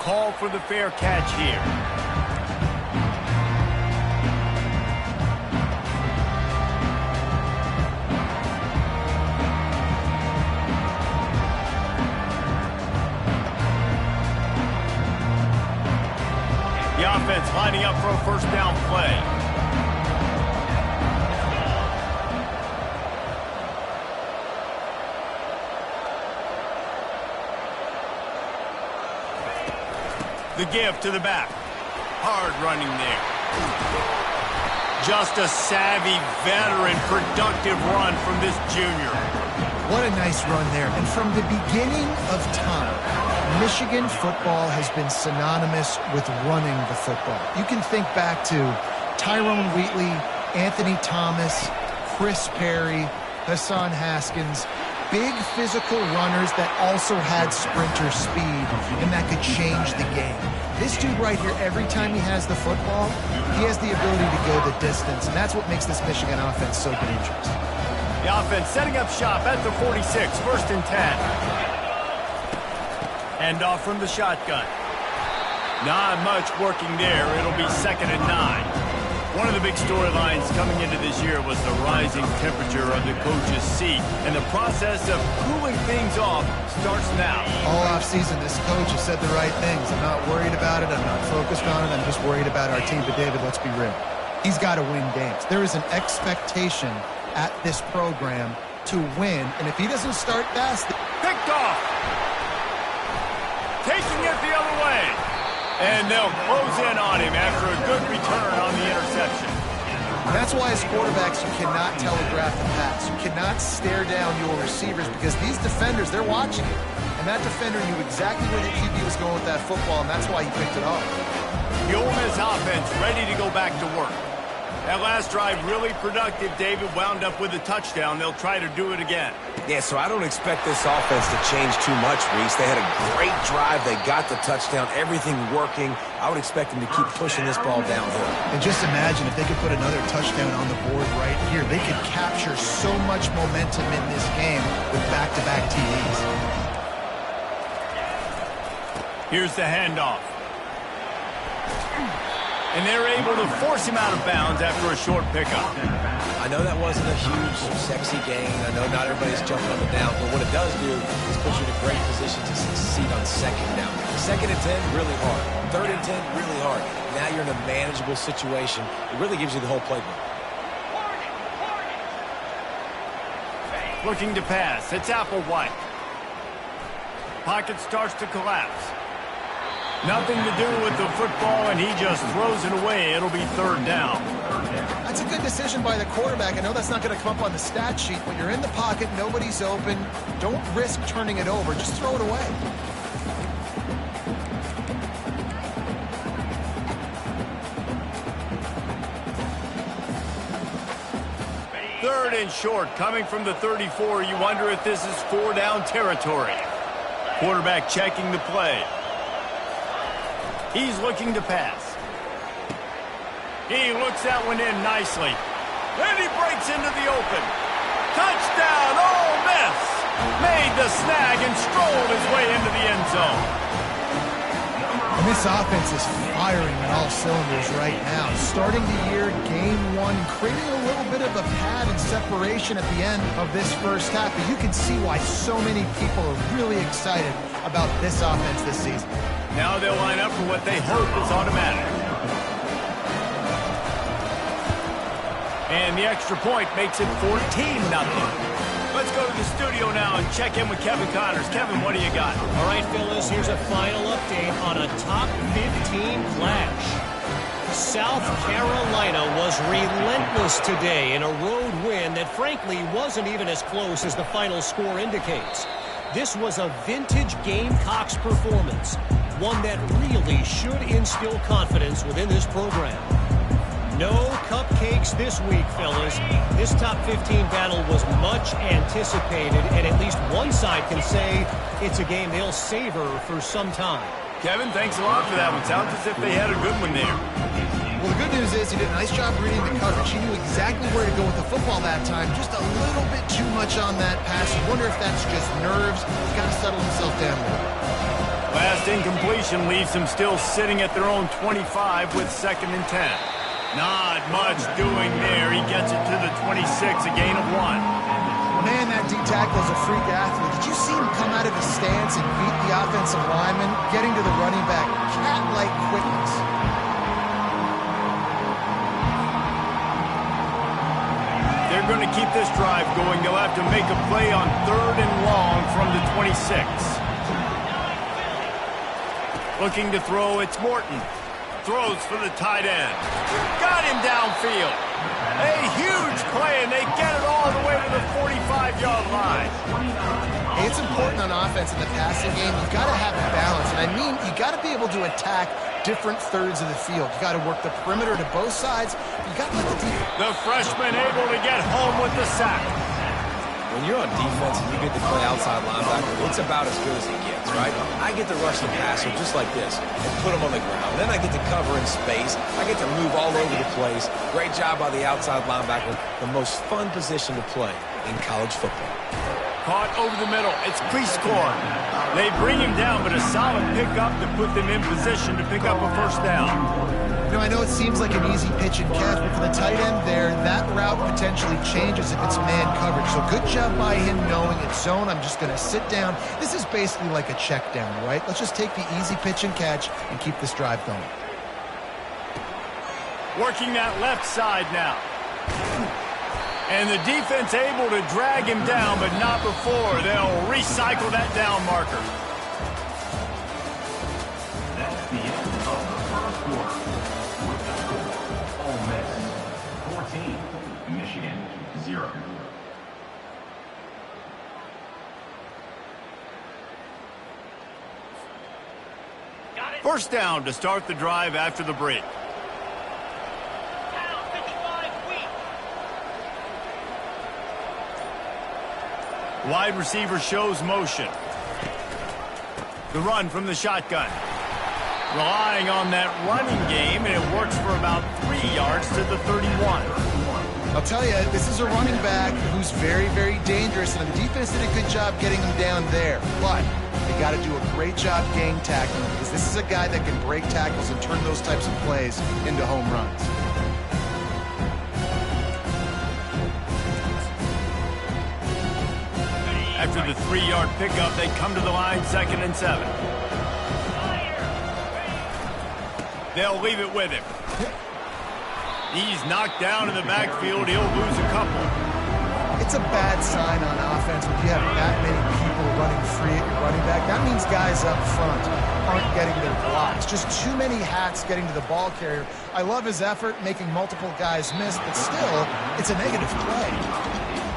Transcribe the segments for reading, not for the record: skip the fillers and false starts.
call for the fair catch here. The offense lining up for a first down play. The give to the back. Hard running there. Just a savvy, veteran, productive run from this junior. What a nice run there. And from the beginning of time, Michigan football has been synonymous with running the football. You can think back to Tyrone Wheatley, Anthony Thomas, Chris Perry, Hassan Haskins. Big physical runners that also had sprinter speed, and that could change the game. This dude right here, every time he has the football, he has the ability to go the distance, and that's what makes this Michigan offense so dangerous. The offense setting up shop at the 46, first and 10. Hand off from the shotgun. Not much working there. It'll be second and 9. One of the big storylines coming into this year was the rising temperature of the coach's seat, and the process of cooling things off starts now. All offseason, this coach has said the right things. I'm not worried about it. I'm not focused on it. I'm just worried about our team. But, David, let's be real. He's got to win games. There is an expectation at this program to win, and if he doesn't start fast... Picked off! Taking it the other way. And they'll close in on him after a good return on the interception. That's why as quarterbacks you cannot telegraph the pass. You cannot stare down your receivers because these defenders, they're watching you. And that defender knew exactly where the QB was going with that football, and that's why he picked it off. The Ole Miss offense ready to go back to work. That last drive really productive. David wound up with a touchdown. They'll try to do it again. Yeah, so I don't expect this offense to change too much, Reese. They had a great drive. They got the touchdown. Everything working. I would expect them to keep pushing this ball downhill. And just imagine if they could put another touchdown on the board right here. They could capture so much momentum in this game with back-to-back TDs. Here's the handoff. And they're able to force him out of bounds after a short pickup. I know that wasn't a huge, sexy gain. I know not everybody's jumping up and down, but what it does do is put you in a great position to succeed on second down. Second and 10, really hard. Third and 10, really hard. Now you're in a manageable situation. It really gives you the whole playbook. Looking to pass. It's Applewhite. Pocket starts to collapse. Nothing to do with the football, and he just throws it away. It'll be third down. That's a good decision by the quarterback. I know that's not going to come up on the stat sheet, but you're in the pocket, nobody's open. Don't risk turning it over. Just throw it away. Third and short, coming from the 34. You wonder if this is four-down territory. Quarterback checking the play. He's looking to pass. He looks that one in nicely. And he breaks into the open. Touchdown, Ole Miss! Made the snag and strolled his way into the end zone. And this offense is firing on all cylinders right now. Starting the year, game one, creating a little bit of a pad and separation at the end of this first half. But you can see why so many people are really excited about this offense this season. Now they'll line up for what they hope is automatic. And the extra point makes it 14-0. Let's go to the studio now and check in with Kevin Connors. Kevin, what do you got? All right, fellas, here's a final update on a top 15 clash. South Carolina was relentless today in a road win that frankly wasn't even as close as the final score indicates. This was a vintage Gamecocks performance, one that really should instill confidence within this program. No cupcakes this week, fellas. This top 15 battle was much anticipated, and at least one side can say it's a game they'll savor for some time. Kevin, thanks a lot for that one. Sounds as if they had a good one there. Well, the good news is he did a nice job reading the coverage. He knew exactly where to go with the football that time. Just a little bit too much on that pass. You wonder if that's just nerves. He's got to settle himself down a little bit. Last incompletion leaves them still sitting at their own 25 with 2nd and 10. Not much doing there. He gets it to the 26, a gain of 1. Man, that D-tackle is a freak athlete. Did you see him come out of his stance and beat the offensive lineman, getting to the running back? Cat-like quickness. They're going to keep this drive going. They'll have to make a play on 3rd and long from the 26. Looking to throw, it's Morton. Throws for the tight end. Got him downfield. A huge play, and they get it all the way to the 45-yard line. Hey, it's important on offense in the passing game. You've got to have balance. And I mean, you got to be able to attack different thirds of the field. You got to work the perimeter to both sides. You got to let the defense. The freshman able to get home with the sack. When you're on defense and you get to play outside linebacker, it's about as good as it gets, right? I get to rush the passer just like this and put him on the ground. Then I get to cover in space. I get to move all over the place. Great job by the outside linebacker. The most fun position to play in college football. Caught over the middle. It's Ps5. They bring him down, but a solid pickup to put them in position to pick up a 1st down. You know, I know it seems like an easy pitch and catch, but for the tight end there, that route potentially changes if it's man coverage. So good job by him knowing it's zone. I'm just going to sit down. This is basically like a check down, right? Let's just take the easy pitch and catch and keep this drive going. Working that left side now. And the defense able to drag him down, but not before. They'll recycle that down marker. That's the end of the 1st quarter. Ole Miss 14, Michigan 0. First down to start the drive after the break. Wide receiver shows motion. The run from the shotgun. Relying on that running game, and it works for about 3 yards to the 31. I'll tell you, this is a running back who's very, very dangerous, and the defense did a good job getting him down there. But they got to do a great job gang tackling, because this is a guy that can break tackles and turn those types of plays into home runs. After the 3-yard pickup, they come to the line 2nd and 7. They'll leave it with him. He's knocked down in the backfield. He'll lose a couple. It's a bad sign on offense when you have that many people running free at your running back. That means guys up front aren't getting their blocks. Just too many hats getting to the ball carrier. I love his effort, making multiple guys miss, but still, it's a negative play.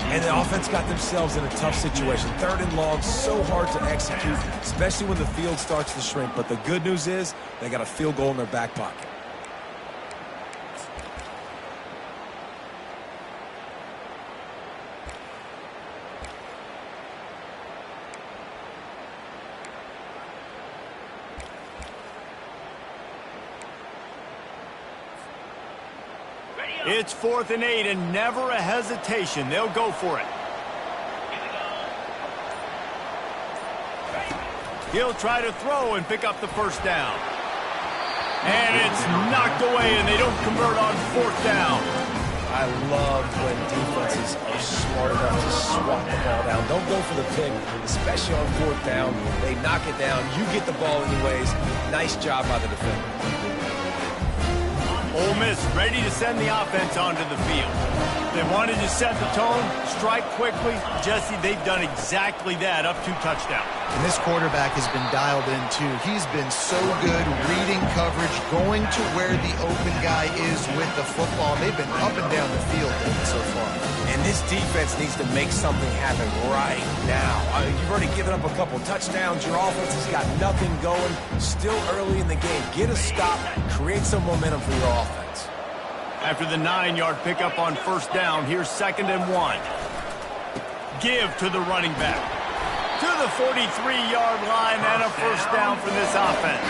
And the offense got themselves in a tough situation. 3rd and long, so hard to execute, especially when the field starts to shrink. But the good news is they got a field goal in their back pocket. It's 4th and 8, and never a hesitation. They'll go for it. He'll try to throw and pick up the 1st down. And it's knocked away, and they don't convert on 4th down. I love when defenses are smart enough to swat the ball down. Don't go for the pick, especially on 4th down. They knock it down. You get the ball anyways. Nice job by the defender. Ole Miss ready to send the offense onto the field. They wanted to set the tone, strike quickly. Jesse, they've done exactly that, up 2 touchdowns. And this quarterback has been dialed in, too. He's been so good reading coverage, going to where the open guy is with the football. They've been up and down the field so far. And this defense needs to make something happen right now. You've already given up a couple touchdowns. Your offense has got nothing going. Still early in the game. Get a stop. Create some momentum for your offense. After the 9-yard pickup on 1st down, here's 2nd and 1. Give to the running back. To the 43-yard line and a 1st down for this offense.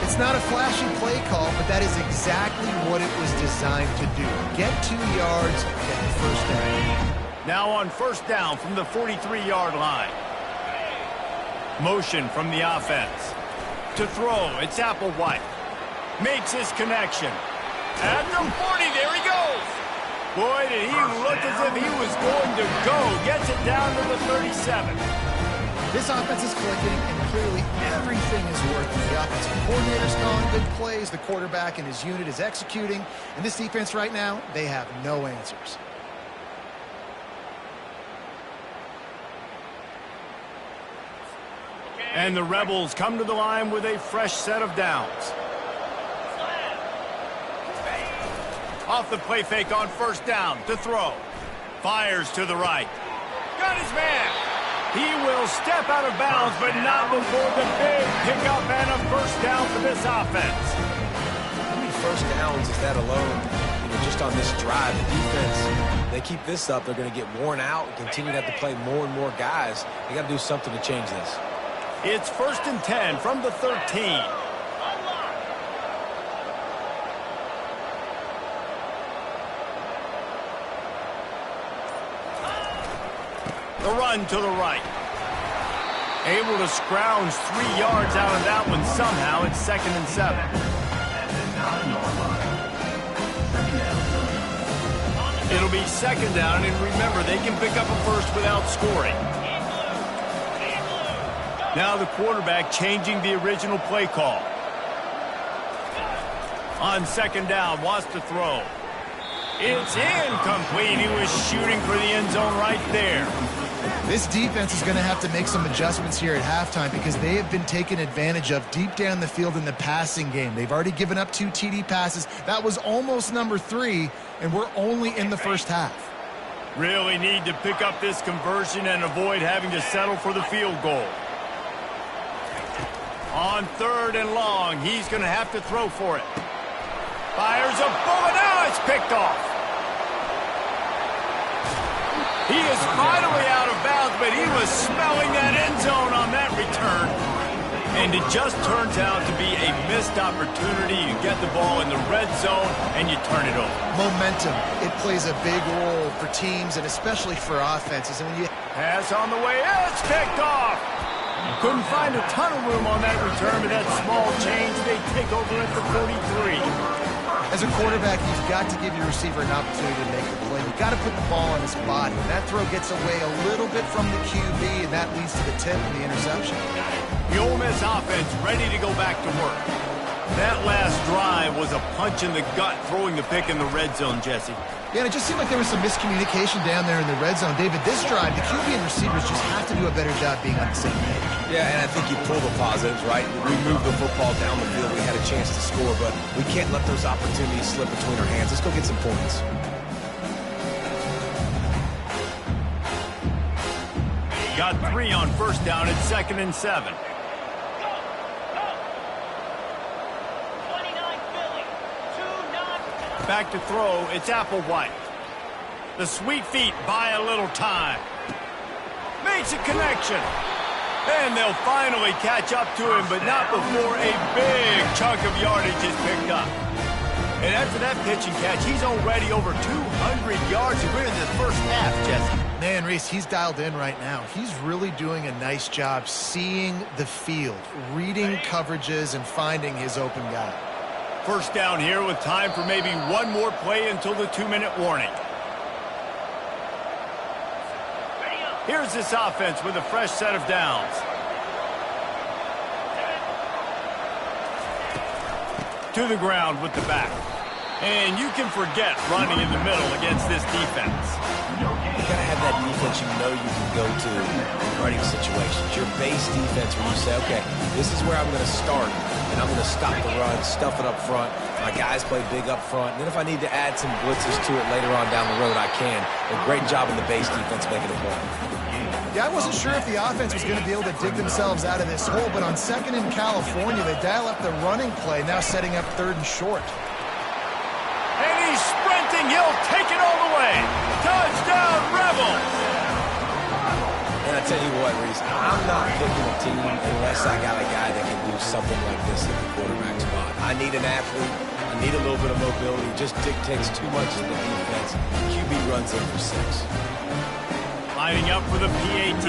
It's not a flashy play call, but that is exactly what it was designed to do. Get 2 yards, get the 1st down. Now on 1st down from the 43-yard line. Motion from the offense. To throw, it's Applewhite. Makes his connection. At the 40, there he goes. Boy, did he look as if he was going to go. Gets it down to the 37. This offense is clicking, and clearly everything is working. The offensive coordinator's calling good plays. The quarterback and his unit is executing. And this defense right now, they have no answers. And the Rebels come to the line with a fresh set of downs. Off the play fake on first down to throw. Fires to the right. Got his man. He will step out of bounds, but not before the big pickup and a first down for this offense. How many first downs is that alone? Just on this drive, the defense, they keep this up, they're going to get worn out and continue to have to play more and more guys. They got to do something to change this. It's 1st and 10 from the 13. The run to the right. Able to scrounge 3 yards out of that one somehow. It's 2nd and 7. It'll be 2nd down, and remember, they can pick up a first without scoring. Now the quarterback changing the original play call. On 2nd down, wants to throw. It's incomplete. He was shooting for the end zone right there. This defense is going to have to make some adjustments here at halftime because they have been taken advantage of deep down the field in the passing game. They've already given up 2 TD passes. That was almost number 3, and we're only in the first half. Really need to pick up this conversion and avoid having to settle for the field goal. On 3rd and long, he's going to have to throw for it. Fires a bullet. Now it's picked off. He is finally out of bounds, but he was smelling that end zone on that return. And it just turns out to be a missed opportunity. You get the ball in the red zone, and you turn it over. Momentum. It plays a big role for teams and especially for offenses. And when you pass on the way, it's picked off. Couldn't find a ton of room on that return, but that small change, they take over at the 43. As a quarterback, you've got to give your receiver an opportunity to make the play. You've got to put the ball on his body. And that throw gets away a little bit from the QB, and that leads to the tip and the interception. The Ole Miss offense ready to go back to work. That last drive was a punch in the gut, throwing the pick in the red zone, Jesse. Yeah, and it just seemed like there was some miscommunication down there in the red zone. David, this drive, the QB and receivers just have to do a better job being on the same page. Yeah, and I think you pull the positives, right? We moved the football down the field. We had a chance to score, but we can't let those opportunities slip between our hands. Let's go get some points. Got 3 on first down at 2nd and 7. Back to throw, it's Applewhite. The sweet feet buy a little time. Makes a connection. And they'll finally catch up to him, but not before a big chunk of yardage is picked up. And after that pitch and catch, he's already over 200 yards. We're in the first half, Jesse. Man, Reese, he's dialed in right now. He's really doing a nice job seeing the field, reading coverages, and finding his open guy. First down here with time for maybe one more play until the 2-minute warning. Here's this offense with a fresh set of downs. To the ground with the back. And you can forget running in the middle against this defense. You got to have that defense you know you can go to in running situations. Your base defense where you say, okay, this is where I'm going to start, and I'm going to stop the run, stuff it up front. My guys play big up front. And then if I need to add some blitzes to it later on down the road, I can. A great job in the base defense making it work. Yeah, I wasn't sure if the offense was going to be able to dig themselves out of this hole, but on 2nd in California, they dial up the running play, now setting up 3rd and short. And he's sprinting. He'll take it all the way. Touchdown, Rebels. And I tell you what, Reese, I'm not picking a team unless I got a guy that can do something like this at the quarterback spot. I need an athlete. I need a little bit of mobility. It just dictates too much to the defense. QB runs in for 6. Lining up for the PAT.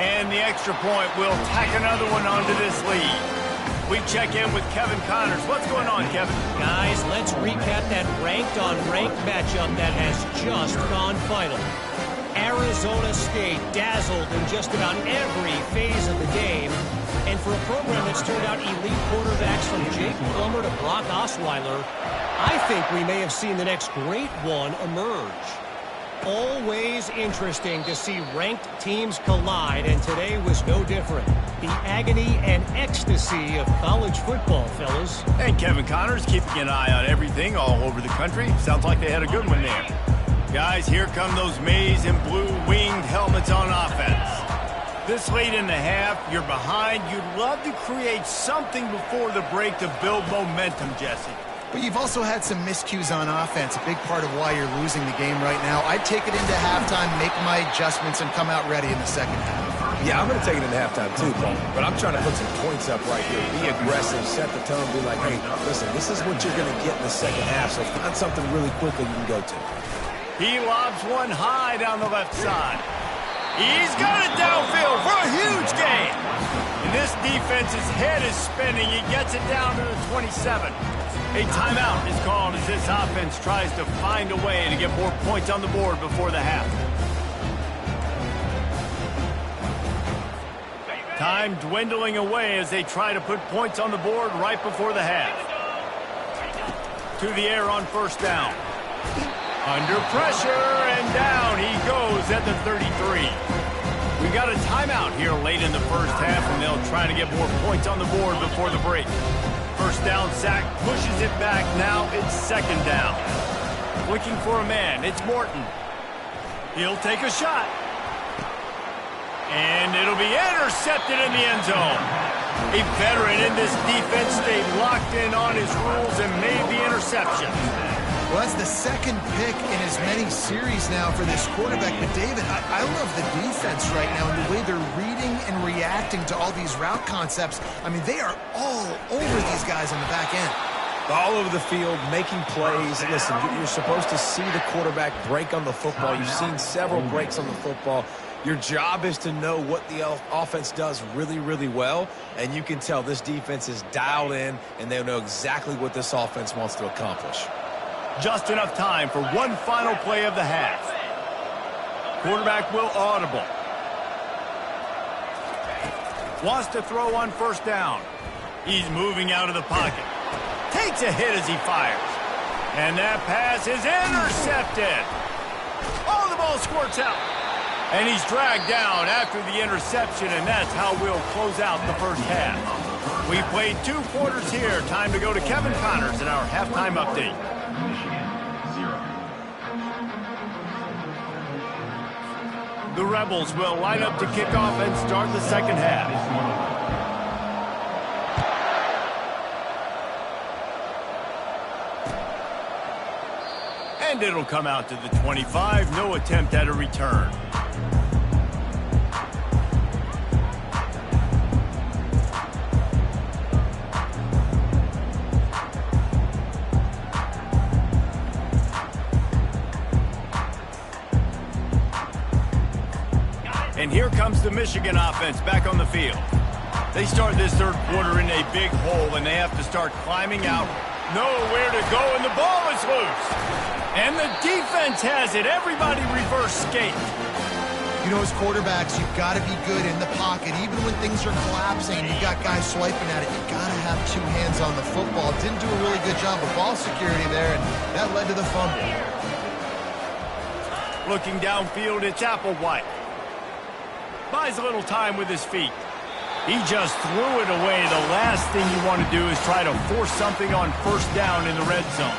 And the extra point will tack another one onto this lead. We check in with Kevin Connors. What's going on, Kevin? Guys, let's recap that ranked-on-ranked matchup that has just gone final. Arizona State dazzled in just about every phase of the game. And for a program that's turned out elite quarterbacks from Jake Plummer to Brock Osweiler, I think we may have seen the next great one emerge. Always interesting to see ranked teams collide, and today was no different. The agony and ecstasy of college football, fellas. And Kevin Connors keeping an eye on everything all over the country. Sounds like they had a good one there. Guys, here come those maize and blue winged helmets on offense. This late in the half, you're behind. You'd love to create something before the break to build momentum, Jesse. But you've also had some miscues on offense, a big part of why you're losing the game right now. I'd take it into halftime, make my adjustments, and come out ready in the second half. Yeah, I'm going to take it into halftime too, Paul. But I'm trying to put some points up right here. Be aggressive, set the tone, be like, hey, listen, this is what you're going to get in the second half, so find something really quickly you can go to. He lobs one high down the left side. He's got it downfield for a huge gain. And this defense's head is spinning. He gets it down to the 27. A timeout is called as this offense tries to find a way to get more points on the board before the half. Time dwindling away as they try to put points on the board right before the half. To the air on first down. Under pressure, and down he goes at the 33. We got a timeout here late in the first half, and they'll try to get more points on the board before the break. First down sack, pushes it back. Now it's second down. Looking for a man. It's Morton. He'll take a shot. And it'll be intercepted in the end zone. A veteran in this defense stayed locked in on his rules and made the interception. Well, that's the second pick in as many series now for this quarterback. But, David, I love the defense right now and the way they're reading and reacting to all these route concepts. I mean, they are all over these guys on the back end. All over the field, making plays. Listen, you're supposed to see the quarterback break on the football. You've seen several breaks on the football. Your job is to know what the offense does really, really well, and you can tell this defense is dialed in, and they know exactly what this offense wants to accomplish. Just enough time for one final play of the half. Quarterback will audible. Wants to throw on first down. He's moving out of the pocket. Takes a hit as he fires. And that pass is intercepted. Oh, the ball squirts out. And he's dragged down after the interception, and that's how we'll close out the first half. We played 2 quarters here. Time to go to Kevin Connors in our halftime update. Michigan, 0. The Rebels will line up to kick off and start the second half. And it'll come out to the 25. No attempt at a return. And here comes the Michigan offense back on the field. They start this third quarter in a big hole, and they have to start climbing out. Nowhere to go, and the ball is loose. And the defense has it. Everybody reverse skate. You know, as quarterbacks, you've got to be good in the pocket. Even when things are collapsing and you've got guys swiping at it, you've got to have 2 hands on the football. Didn't do a really good job of ball security there, and that led to the fumble. Looking downfield, it's Applewhite. Buys a little time with his feet. He just threw it away. The last thing you want to do is try to force something on first down in the red zone.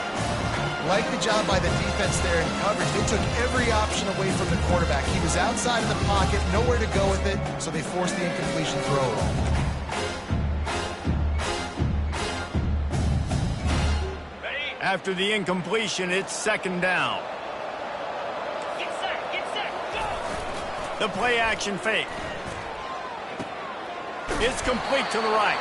Like the job by the defense there in coverage. They took every option away from the quarterback. He was outside of the pocket, nowhere to go with it, so they forced the incompletion throw. After the incompletion, it's second down. Get set, go! The play action fake. It's complete to the right.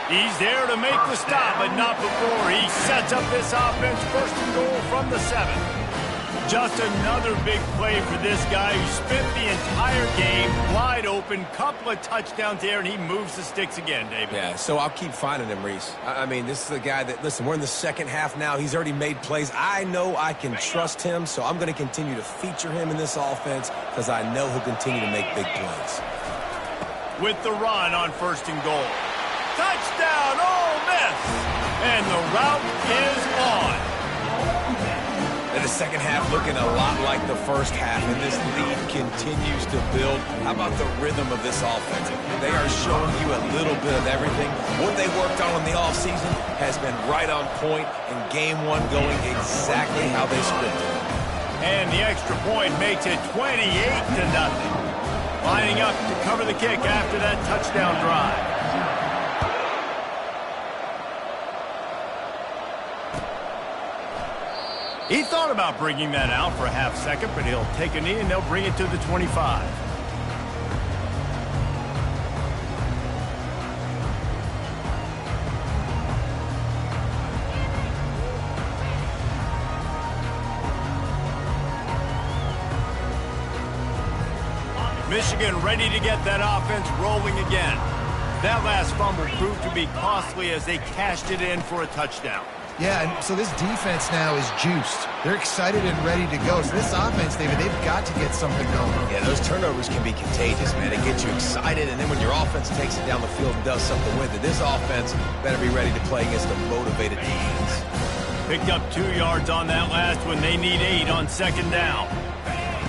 He's there to make the stop, but not before he sets up this offense. First and goal from the 7. Just another big play for this guy who spent the entire game wide open, couple of touchdowns there, and he moves the sticks again, David. Yeah, so I'll keep finding him, Reese. I mean, this is the guy that, listen, we're in the second half now. He's already made plays. I know I can trust him, so I'm going to continue to feature him in this offense because I know he'll continue to make big plays. With the run on 1st and goal. Touchdown, Ole Miss! And the route is on. And the second half looking a lot like the first half, and this lead continues to build. How about the rhythm of this offense? They are showing you a little bit of everything. What they worked on in the offseason has been right on point, and game one going exactly how they scripted. And the extra point makes it 28-0. Lining up to cover the kick after that touchdown drive. He thought about bringing that out for a half second, but he'll take a knee and they'll bring it to the 25. Michigan ready to get that offense rolling again. That last fumble proved to be costly as they cashed it in for a touchdown. Yeah, and so this defense now is juiced. They're excited and ready to go. So this offense, David, they've got to get something going. Yeah, those turnovers can be contagious, man. It gets you excited, and then when your offense takes it down the field and does something with it, this offense better be ready to play against a motivated defense. Picked up 2 yards on that last one. They need 8 on 2nd down.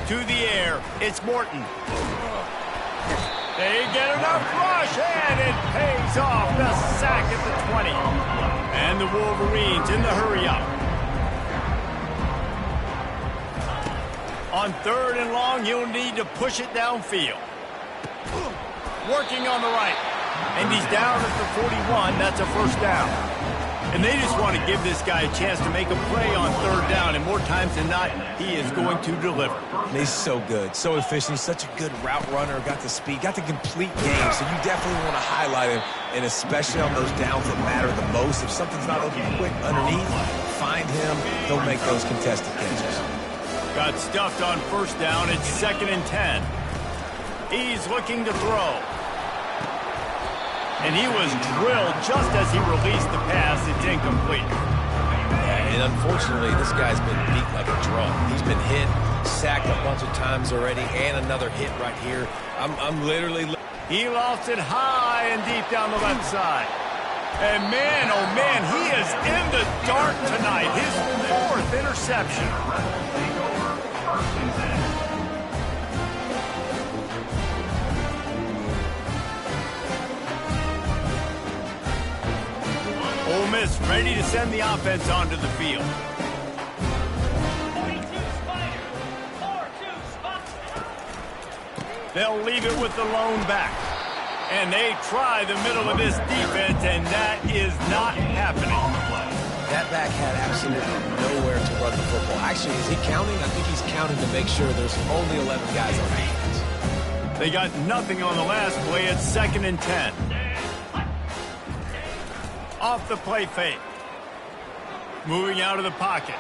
To the air, it's Morton. They get enough rush, and it pays off. The sack at the 20. And the Wolverines in the hurry-up. On 3rd and long, you'll need to push it downfield. Working on the right. And he's down at the 41. That's a 1st down. And they just want to give this guy a chance to make a play on 3rd down. And more times than not, he is going to deliver. And he's so good, so efficient, such a good route runner, got the speed, got the complete game. So you definitely want to highlight him, and especially on those downs that matter the most. If something's not open quick underneath, find him. He'll make those contested catches. Got stuffed on 1st down. It's 2nd and 10. He's looking to throw. And he was drilled just as he released the pass. It's incomplete. Yeah, and unfortunately, this guy's been beat like a drum. He's been hit, sacked a bunch of times already, and another hit right here. I'm literally... He lost it high and deep down the left side. And man, oh man, he is in the dark tonight. His 4th interception. Ole Miss ready to send the offense onto the field. They'll leave it with the lone back. And they try the middle of this defense, and that is not happening. That back had absolutely nowhere to run the football. Actually, is he counting? I think he's counting to make sure there's only 11 guys on defense. They got nothing on the last play. It's 2nd and 10. Off the play fake. Moving out of the pocket.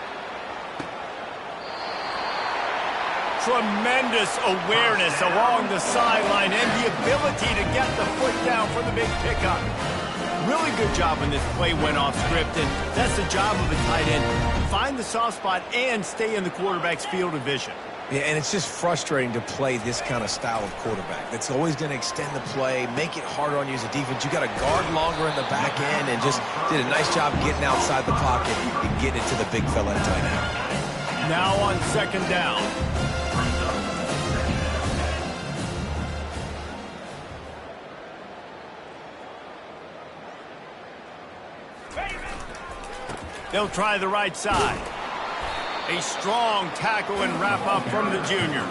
Tremendous awareness along the sideline and the ability to get the foot down for the big pickup. Really good job when this play went off script, and that's the job of a tight end. Find the soft spot and stay in the quarterback's field of vision. Yeah, and it's just frustrating to play this kind of style of quarterback. That's always going to extend the play, make it harder on you as a defense. You got to guard longer in the back end, and just did a nice job getting outside the pocket and getting it to the big fella at tight end. Now on 2nd down. They'll try the right side. A strong tackle and wrap up from the junior.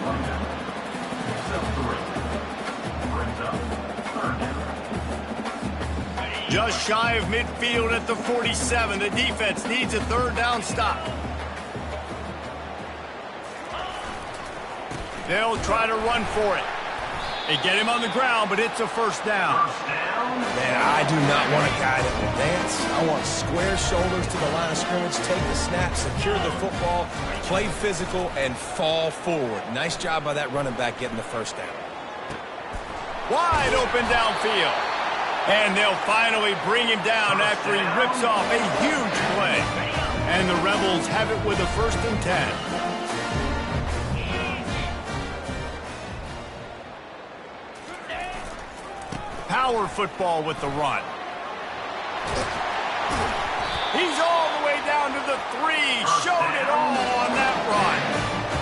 Just shy of midfield at the 47. The defense needs a 3rd down stop. They'll try to run for it. They get him on the ground, but it's a first down. Man, I do not want a guy that will dance. I want square shoulders to the line of scrimmage, take the snap, secure the football, play physical, and fall forward. Nice job by that running back getting the first down. Wide open downfield. And they'll finally bring him down after he rips off a huge play. And the Rebels have it with a 1st and 10. Power football with the run. He's all the way down to the 3. Showed it all on that run.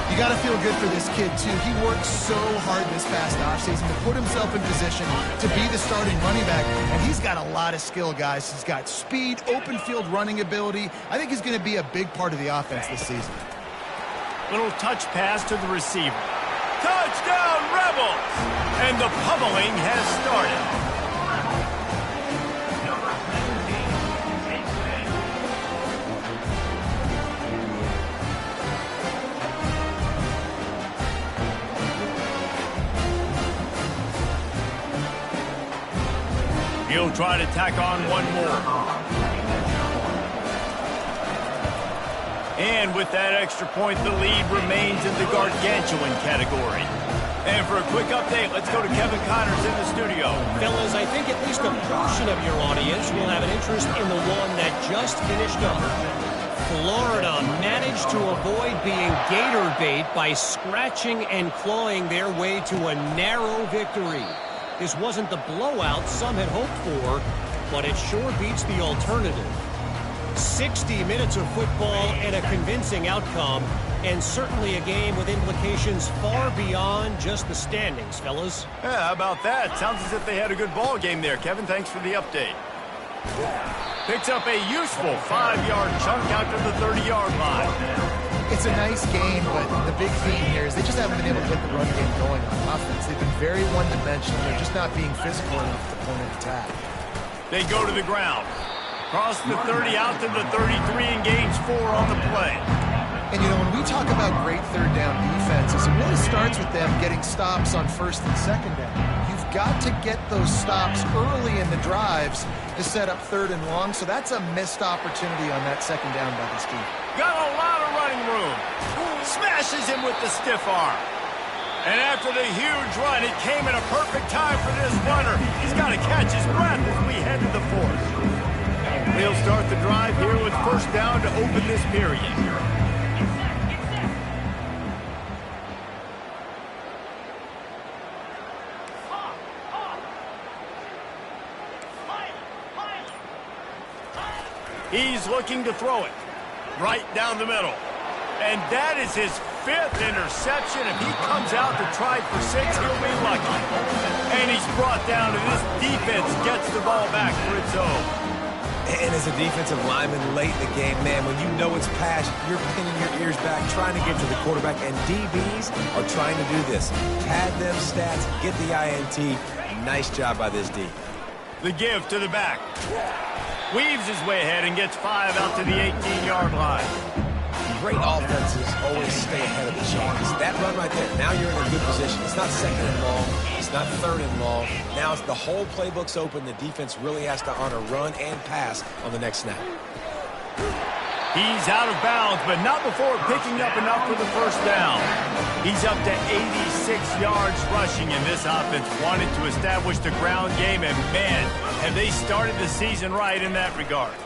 You got to feel good for this kid, too. He worked so hard this past offseason to put himself in position to be the starting running back, and he's got a lot of skill, guys. He's got speed, open field running ability. I think he's going to be a big part of the offense this season. Little touch pass to the receiver. Touchdown, Rebels! And the pummeling has started. He'll try to tack on one more. And with that extra point, the lead remains in the gargantuan category. And for a quick update, let's go to Kevin Connors in the studio. Fellas, I think at least a portion of your audience will have an interest in the one that just finished up. Florida managed to avoid being gator bait by scratching and clawing their way to a narrow victory. This wasn't the blowout some had hoped for, but it sure beats the alternative. 60 minutes of football and a convincing outcome, and certainly a game with implications far beyond just the standings, fellas. Yeah, how about that? Sounds as if they had a good ball game there. Kevin, thanks for the update. Picks up a useful 5-yard chunk out to the 30-yard line. It's a nice game, but the big theme here is they just haven't been able to get the run game going on offense. They've been very one-dimensional. They're just not being physical enough at the point of attack. They go to the ground. Cross the 30 out to the 33 and gains 4 on the play. And, you know, when we talk about great third down defenses, it really starts with them getting stops on 1st and 2nd down. You've got to get those stops early in the drives to set up 3rd and long, so that's a missed opportunity on that 2nd down by this team. Got a lot of running room. Smashes him with the stiff arm. And after the huge run, it came at a perfect time for this runner. He's got to catch his breath as we head to the 4th. They'll start the drive here with 1st down to open this period. He's looking to throw it right down the middle. And that is his 5th interception. If he comes out to try for 6, he'll be lucky. And he's brought down, and this defense gets the ball back for its own. And as a defensive lineman late in the game, man, when you know it's passed, you're pinning your ears back, trying to get to the quarterback, and DBs are trying to do this. Pad them stats, get the INT. Nice job by this D. The give to the back. Weaves his way ahead and gets 5 out to the 18-yard line. Great offenses always stay ahead of the chains. That run right there, now you're in a good position. It's not 2nd and long. It's not 3rd and long. Now it's the whole playbook's open. The defense really has to honor run and pass on the next snap. He's out of bounds, but not before picking up enough for the 1st down. He's up to 86 yards rushing, and this offense wanted to establish the ground game, and man, have they started the season right in that regard.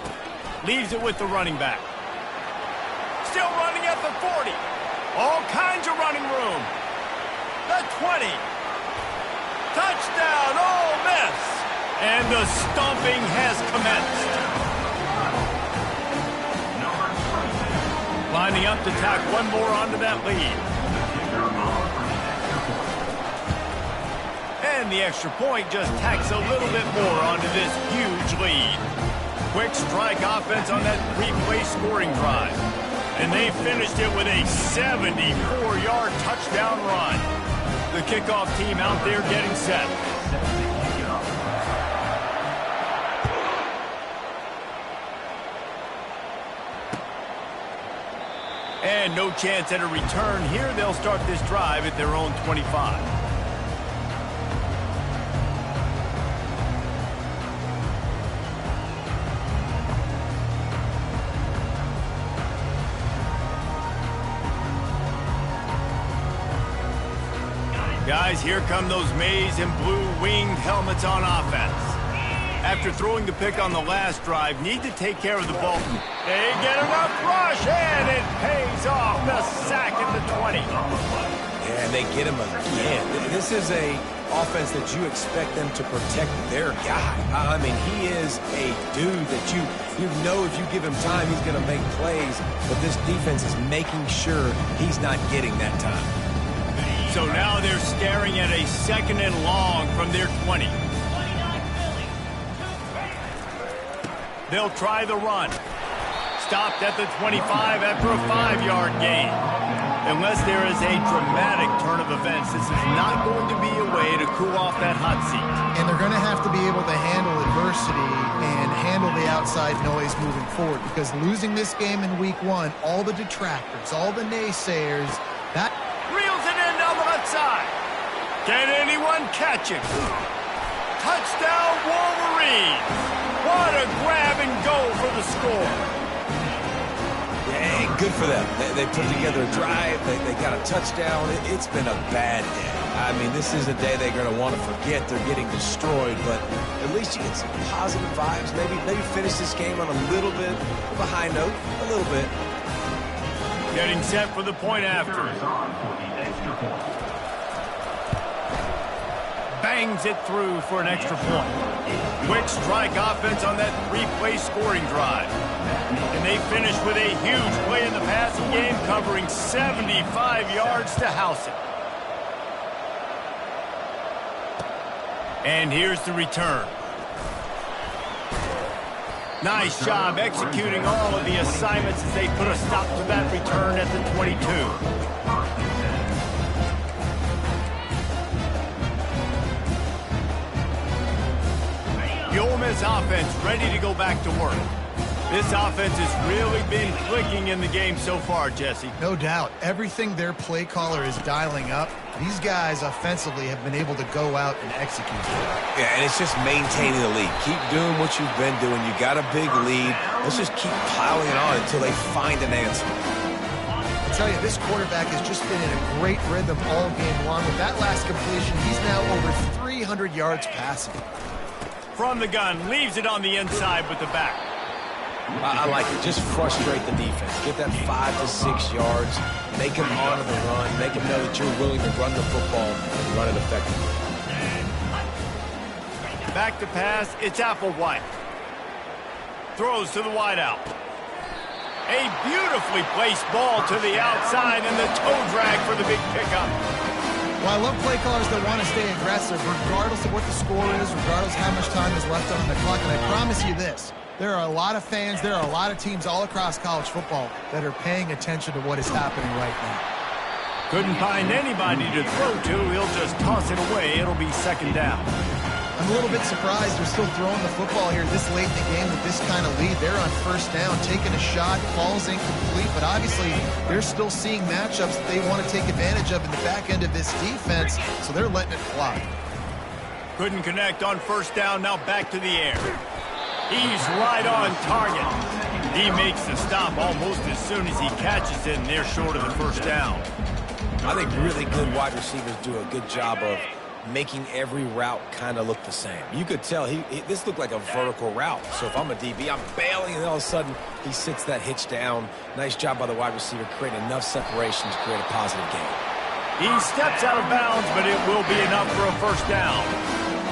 Leaves it with the running back. Still running at the 40. All kinds of running room. The 20. Touchdown, Ole Miss. And the stomping has commenced. Lining up to tack one more onto that lead. And the extra point just tacks a little bit more onto this huge lead. Quick strike offense on that replay scoring drive. And they finished it with a 74-yard touchdown run. The kickoff team out there getting set. And no chance at a return here. They'll start this drive at their own 25. guys, here come those maize and blue winged helmets on offense. After throwing the pick on the last drive, need to take care of the ball. They get enough rush, and it pays off. The sack at the 20. Yeah, and they get him again. This is a offense that you expect them to protect their guy. I mean, he is a dude that you know if you give him time, he's going to make plays, but this defense is making sure he's not getting that time. So now they're staring at a 2nd and long from their 20. They'll try the run. Stopped at the 25 after a 5-yard gain. Unless there is a dramatic turn of events, this is not going to be a way to cool off that hot seat. And they're going to have to be able to handle adversity and handle the outside noise moving forward, because losing this game in week 1, all the detractors, all the naysayers, that reels it in down the left side. Can anyone catch it? Touchdown Wolverines! What a grab and go for the score. Hey, good for them. They put together a drive. They got a touchdown. It's been a bad day. I mean, this is a day they're going to want to forget. They're getting destroyed, but at least you get some positive vibes. Maybe finish this game on a little bit of a high note, a little bit. Getting set for the point after. Bangs it through for an extra point. Quick strike offense on that 3-play scoring drive. And they finish with a huge play in the passing game, covering 75 yards to house it. And here's the return. Nice job executing all of the assignments as they put a stop to that return at the 22. The Ole Miss offense ready to go back to work. This offense has really been clicking in the game so far, Jesse. No doubt. Everything their play caller is dialing up, these guys offensively have been able to go out and execute. Yeah, and it's just maintaining the lead. Keep doing what you've been doing. You got a big lead. Let's just keep plowing it on until they find an answer. I'll tell you, this quarterback has just been in a great rhythm all game long. With that last completion, he's now over 300 yards passing. From the gun, leaves it on the inside with the back. I like it. Just frustrate the defense. Get that 5 to 6 yards. Make them honor the run. Make them know that you're willing to run the football and run it effectively. Back to pass. It's Applewhite. Throws to the wideout. A beautifully placed ball to the outside and the toe drag for the big pickup. Well, I love play callers that want to stay aggressive regardless of what the score is, regardless of how much time is left on the clock. And I promise you this, there are a lot of fans, there are a lot of teams all across college football that are paying attention to what is happening right now. Couldn't find anybody to throw to. He'll just toss it away. It'll be 2nd down. I'm a little bit surprised they're still throwing the football here this late in the game with this kind of lead. They're on 1st down, taking a shot, falls incomplete, but obviously they're still seeing matchups that they want to take advantage of in the back end of this defense, so they're letting it fly. Couldn't connect on 1st down, now back to the air. He's right on target. He makes the stop almost as soon as he catches it, and they're short of the 1st down. I think really good wide receivers do a good job of making every route kind of look the same. You could tell this looked like a vertical route. So if I'm a DB, I'm bailing, and all of a sudden he sits that hitch down. Nice job by the wide receiver, creating enough separation to create a positive gain. He steps out of bounds, but it will be enough for a 1st down.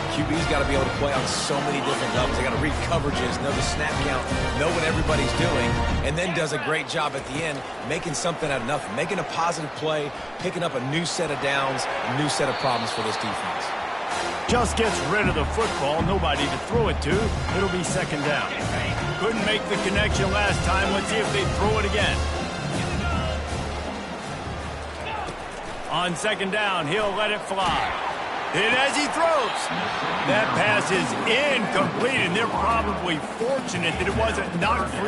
QB's got to be able to play on so many different levels. They got to read coverages, know the snap count, know what everybody's doing, and then does a great job at the end making something out of nothing, making a positive play, picking up a new set of downs, a new set of problems for this defense. Just gets rid of the football, nobody to throw it to. It'll be 2nd down. Couldn't make the connection last time. Let's see if they throw it again. On 2nd down, he'll let it fly. And as he throws, that pass is incomplete, and they're probably fortunate that it wasn't knocked free.